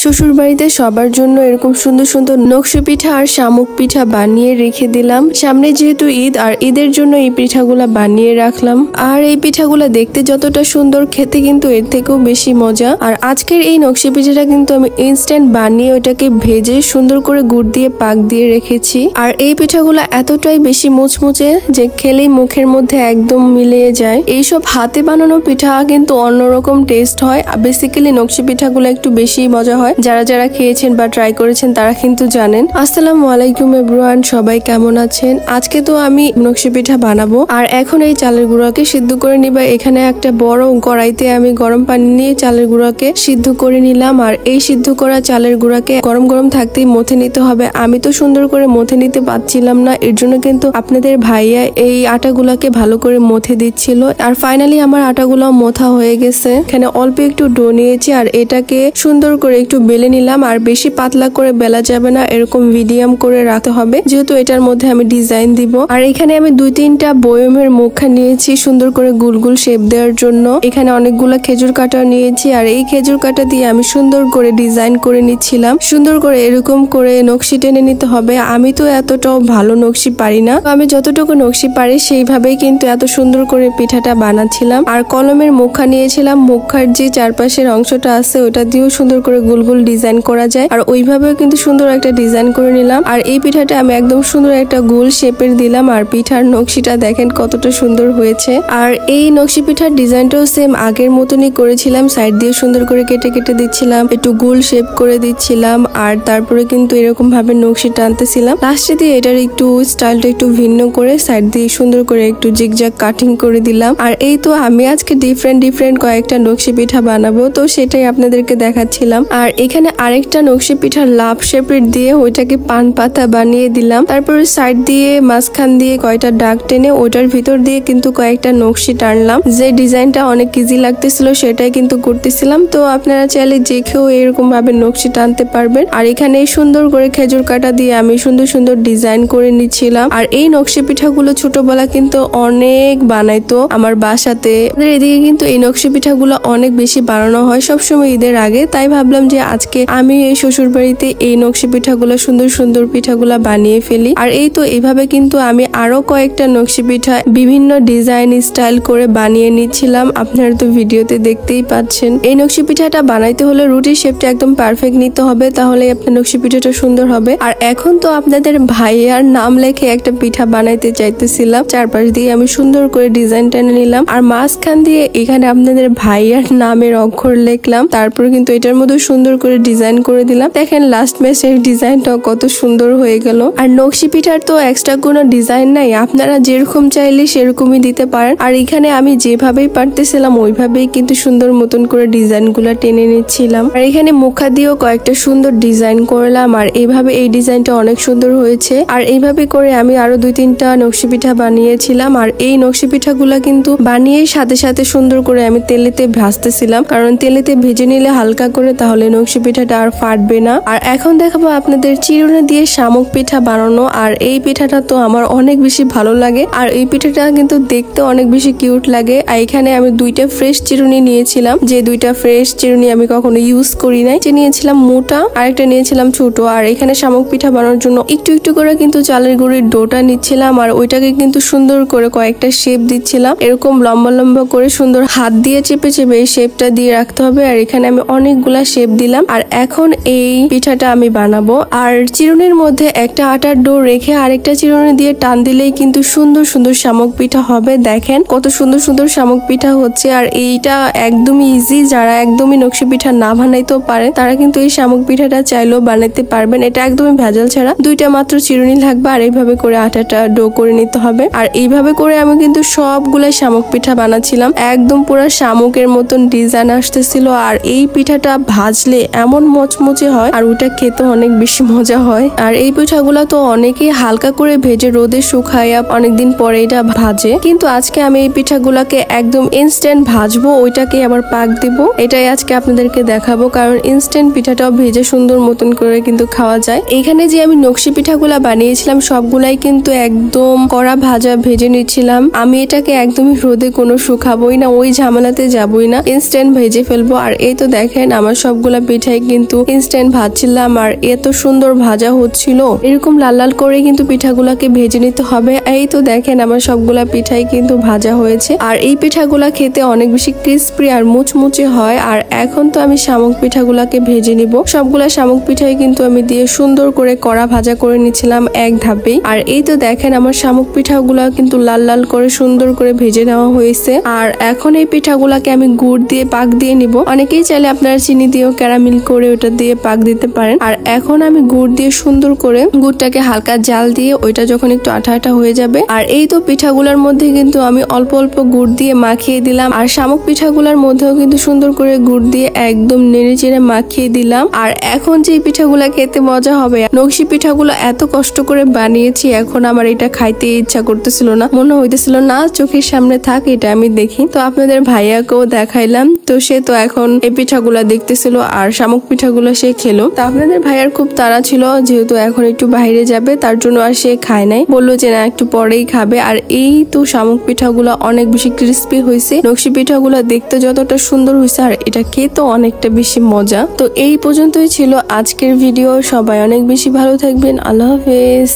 শ্বশুর বাড়িতে সবার জন্য এরকম সুন্দর সুন্দর নকশি পিঠা আর শামুক পিঠা বানিয়ে রেখে দিলাম। সামনে যেহেতু ঈদ, আর ঈদের জন্য এই পিঠাগুলা বানিয়ে রাখলাম। আর এই পিঠাগুলা দেখতে যতটা সুন্দর, খেতে কিন্তু এর থেকেও বেশি মজা। আর আজকের এই নকশি পিঠাটা কিন্তু আমি ইনস্ট্যান্ট বানিয়ে ওটাকে ভেজে সুন্দর করে গুড় দিয়ে পাক দিয়ে রেখেছি। আর এই পিঠাগুলা এতটাই বেশি মুচমুচে যে খেলেই মুখের মধ্যে একদম মিলিয়ে যায়। এইসব হাতে বানানো পিঠা কিন্তু অন্যরকম টেস্ট হয়। বেসিক্যালি নকশি পিঠাগুলো একটু বেশি মজা হয়। যারা যারা খেয়েছেন বা ট্রাই করেছেন তারা কিন্তু জানেন। আসসালামু আলাইকুম এভরিওয়ান, সবাই কেমন আছেন? আজকে তো আমি নকশি পিঠা বানাবো। আর এখন এই চালের গুঁড়াকে সিদ্ধ করে নিবা। এখানে একটা বড় কড়াইতে আমি গরম পানি নিয়ে চালের গুঁড়াকে সিদ্ধ করে নিলাম। আর এই সিদ্ধ করা চালের গুঁড়াকে গরম গরম থাকতেই মথে নিতে হবে। আমি তো সুন্দর করে মথে নিতে পারছিলাম না, এর জন্য কিন্তু আপনাদের ভাইয়া এই আটাগুলাকে ভালো করে মথে দিচ্ছিল। আর ফাইনালি আমার আটাগুলো মথা হয়ে গেছে। এখানে অল্প একটু ডো নিয়েছি আর এটাকে সুন্দর করে একটু বেলে নিলাম। আর বেশি পাতলা করে বেলা যাবে না, এরকম মিডিয়াম করে রাখতে হবে, যেহেতু এটার মধ্যে আমি ডিজাইন দিব। আর এখানে আমি 2-3টা বয়মের মুখা নিয়েছি সুন্দর করে গুল গুল শেপ দেওয়ার জন্য। এখানে অনেকগুলা খেজুর কাটা নিয়েছি আর এই খেজুর কাটা দিয়ে আমি সুন্দর করে ডিজাইন করে নিচ্ছিলাম। সুন্দর করে এরকম করে নকশি টেনে নিতে হবে। আমি তো এতটাও ভালো নকশি পারি না, আমি যতটুকু নকশি পারি সেইভাবেই কিন্তু এত সুন্দর করে পিঠাটা বানাচ্ছিলাম। আর কলমের মুখা নিয়েছিলাম, মুখার যে চারপাশের অংশটা আছে ওটা দিয়েও সুন্দর করে গোল গোল ডিজাইন করা যায়। আর ওইভাবেও কিন্তু সুন্দর একটা ডিজাইন করে নিলাম। আর এই পিঠাটা আমি একদম সুন্দর একটা গোল শেপের দিলাম। আর পিঠার নকশিটা দেখেন কতটা সুন্দর হয়েছে। আর এই নকশি পিঠার ডিজাইনটাও সেম আগের মতনই করেছিলাম, সাইড দিয়ে সুন্দর করে কেটে কেটে দিচ্ছিলাম, একটু গোল শেপ করে দিচ্ছিলাম। আর তারপরে কিন্তু এরকম ভাবে নকশি টানতেছিলাম। লাস্টে দিয়ে এটার একটু স্টাইলটা একটু ভিন্ন করে সাইড দিয়ে সুন্দর করে একটু জিগজ্যাগ কাটিং করে দিলাম। আর এই তো আমি আজকে ডিফারেন্ট কয়েকটা নকশি পিঠা বানাবো, তো সেটাই আপনাদেরকে দেখাচ্ছিলাম। আর এখানে আরেকটা নকশি পিঠার লাভ শেপের দিয়ে ওইটাকে পান পাতা বানিয়ে দিলাম। তারপরে সাইড দিয়ে মাঝখান দিয়ে কয়টা দাগ টেনে ওটার ভিতর দিয়ে কিন্তু কয়েকটা নকশি টানলাম। যে ডিজাইনটা অনেক ইজি লাগতেছিল সেটাই কিন্তু করতেছিলাম। তো আপনারা চাইলে যে কেউ এরকম ভাবে নকশি টানতে পারবেন। আর এখানে সুন্দর করে খেজুর কাটা দিয়ে আমি সুন্দর সুন্দর ডিজাইন করে নিচ্ছিলাম। আর এই নকশি পিঠাগুলো ছোটবেলা কিন্তু অনেক বানাইতো আমার বাসাতে। এদিকে কিন্তু এই নকশি পিঠাগুলো অনেক বেশি বানানো হয় সবসময় ঈদের আগে। তাই ভাবলাম যে আজকে আমি এই শ্বশুর বাড়িতে এই নকশি পিঠাগুলো সুন্দর সুন্দর পিঠাগুলা বানিয়ে ফেলি। আর এই তো এইভাবে কিন্তু আমি আরো কয়েকটা নকশি পিঠা বিভিন্ন ডিজাইন স্টাইল করে বানিয়ে নিচ্ছিলাম। আপনারা তো ভিডিওতে দেখতেই পাচ্ছেন। এই নকশি পিঠাটা বানাইতে হলে রুটির শেপটা একদম পারফেক্ট নিতে হবে, তাহলে আপনার নকশি পিঠাটা সুন্দর হবে। আর এখন তো আপনাদের ভাইয়ার নাম লেখে একটা পিঠা বানাইতে চাইতেছিলাম। চারপাশ দিয়ে আমি সুন্দর করে ডিজাইন টেনে নিলাম। আর মাঝখান দিয়ে এখানে আপনাদের ভাইয়ার নামের অক্ষর লিখলাম। তারপরে কিন্তু এটার মধ্যে সুন্দর করে ডিজাইন করে দিলাম। দেখেন লাস্ট ম্যাচের ডিজাইনটা কত সুন্দর হয়ে গেল। আর নকশি পিঠার তো এক্সট্রা কোনো ডিজাইন নাই, আপনারা যেরকম চাইলে সেরকমই দিতে পারেন। আর এখানে আমি যেভাবেই পারতেছিলাম ওইভাবেই কিন্তু সুন্দর মতন করে ডিজাইন গুলা টেনে নিচ্ছিলাম। আর এখানে মুখা দিয়েও কয়েকটা সুন্দর ডিজাইন করলাম। আর এইভাবে এই ডিজাইনটা অনেক সুন্দর হয়েছে। আর এইভাবে করে আমি আরো 2-3টা নকশি পিঠা বানিয়েছিলাম। আর এই নকশি পিঠাগুলা কিন্তু বানিয়ে সাথে সাথে সুন্দর করে আমি তেলেতে ভাজতেছিলাম, কারণ তেলেতে ভেজে নিলে হালকা করে তাহলে নকশি পিঠাটা আর ফাটবে না। আর এখন দেখাবো আপনাদের চিরুনি দিয়ে শামুক পিঠা বানানো। আর এই পিঠাটা তো আমার অনেক বেশি ভালো লাগে। আর এই পিঠাটা কিন্তু দেখতে অনেক বেশি কিউট লাগে। আর এখানে আমি 2টা ফ্রেশ চিরুনি নিয়েছিলাম, যে 2টা ফ্রেশ চিরুনি আমি কখনো ইউজ করি নাই। যে নিয়েছিলাম মোটা, আরেকটা নিয়েছিলাম ছোট। আর এখানে শামুক পিঠা বানানোর জন্য একটু একটু করে কিন্তু চালের গুঁড়ির ডোটা নিচ্ছিলাম। আর ওইটাকে কিন্তু সুন্দর করে কয়েকটা শেপ দিচ্ছিলাম, এরকম লম্বা লম্বা করে সুন্দর হাত দিয়ে চেপে চেপে এই শেপটা দিয়ে রাখতে হবে। আর এখানে আমি অনেকগুলা শেপ দিলাম। আর এখন এই পিঠাটা আমি বানাবো। আর চিরুনির মধ্যে একটা আটার ডো রেখে আরেকটা চিরুনি দিয়ে টান দিলেই কিন্তু সুন্দর সুন্দর শামুক পিঠা হবে। দেখেন কত সুন্দর সুন্দর শামুক পিঠা হচ্ছে। আর এইটা একদমই ইজি, যারা একদমই নকশি পিঠা না বানাইতেও পারেন তারা কিন্তু এই শামুক পিঠাটা চাইলেও বানাইতে পারবেন। এটা একদমই ভেজাল ছাড়া, 2টা মাত্র চিরুনি লাগবে। আর এইভাবে করে আটাটা ডো করে নিতে হবে। আর এইভাবে করে আমি কিন্তু সবগুলাই শামুক পিঠা বানাচ্ছিলাম, একদম পুরো শামুকের মতন ডিজাইন আসতেছিল। আর এই পিঠাটা ভাজলে এমন মচমচে হয় আর ওটা খেতে অনেক বেশি মজা হয়। আর এই পিঠাগুলা তো অনেকেই হালকা করে ভেজে রোদে শুকাইয়া অনেকদিন পরে এটা ভাজে, কিন্তু আজকে আমি এই পিঠাগুলাকে একদম ইনস্ট্যান্ট ভাজবো, ওইটাকে আবার পাক দিব। এটাই আজকে আপনাদেরকে দেখাবো, কারণ ইনস্ট্যান্ট পিঠাটাও ভেজে সুন্দর মতন করে কিন্তু খাওয়া যায়। এখানে যে আমি নকশি পিঠাগুলা বানিয়েছিলাম সবগুলাই কিন্তু একদম কড়া ভাজা ভেজে নিচ্ছিলাম। আমি এটাকে একদমই রোদে কোনো শুকাবোই না, ওই ঝামেলাতে যাবই না, ইনস্ট্যান্ট ভেজে ফেলবো। আর এই তো দেখেন আমার সবগুলা পিঠাই কিন্তু ইনস্ট্যান্ট ভাজছিলাম আর এত সুন্দর ভাজা হচ্ছিল। এরকম লাল লাল করে কিন্তু পিঠাগুলাকে ভেজে নিতে হবে। এই তো দেখেন আমার সবগুলা পিঠাই কিন্তু ভাজা হয়েছে আর এই পিঠাগুলা খেতে অনেক বেশি ক্রিস্পি আর মুচমুচে হয়। আর এখন তো আমি শামুক পিঠাগুলাকে ভেজে নিব। সবগুলা শামুক পিঠাই কিন্তু আমি দিয়ে সুন্দর করে কড়া ভাজা করে নিচ্ছিলাম এক ধাপেই। আর এই তো দেখেন আমার শামুক পিঠাগুলা কিন্তু লাল লাল করে সুন্দর করে ভেজে নেওয়া হয়েছে। আর এখন এই পিঠাগুলাকে আমি গুড় দিয়ে পাক দিয়ে নিব। অনেকেই চাইলে আপনারা চিনি দিয়েও ক্যারামেল করে ওটা দিয়ে পাক দিতে পারেন। আর এখন আমি গুড় দিয়ে সুন্দর করে গুড়টাকে হালকা জাল দিয়ে ওইটা যখন একটু আঠা আঠা হয়ে যাবে। আর এই তো পিঠাগুলার মধ্যে কিন্তু আমি অল্প অল্প গুড় দিয়ে মাখিয়ে দিলাম। আর শামুক পিঠাগুলার মধ্যেও কিন্তু সুন্দর করে গুড় দিয়ে একদম নেড়ে চেড়ে মাখিয়ে দিলাম। আর এখন যে পিঠাগুলা খেতে মজা হবে, নকশি পিঠাগুলো এত কষ্ট করে বানিয়েছি, এখন আমার এটা খাইতে ইচ্ছা করতেছিল না, মনে হইতেছিল না চোখের সামনে থাক এটা আমি দেখি। তো আপনাদের ভাইয়াকেও দেখাইলাম, তো সে তো এখন এই পিঠাগুলা দেখতেছিল আর শামুক পিঠাগুলো সে খেলো। তো আপনাদের ভাইয়ার খুব তাড়া ছিল, যেহেতু এখন একটু বাইরে যাবে তার জন্য আর সে খায় নাই, বললো যে না একটু পরেই খাবে। আর এই তো শামুক পিঠাগুলো অনেক বেশি ক্রিস্পি হয়েছে, নকশি পিঠাগুলো দেখতে যতটা সুন্দর হয়েছে আর এটা খেতে অনেকটা বেশি মজা। তো এই পর্যন্তই ছিল আজকের ভিডিও। সবাই অনেক বেশি ভালো থাকবেন। আল্লাহ হাফেজ।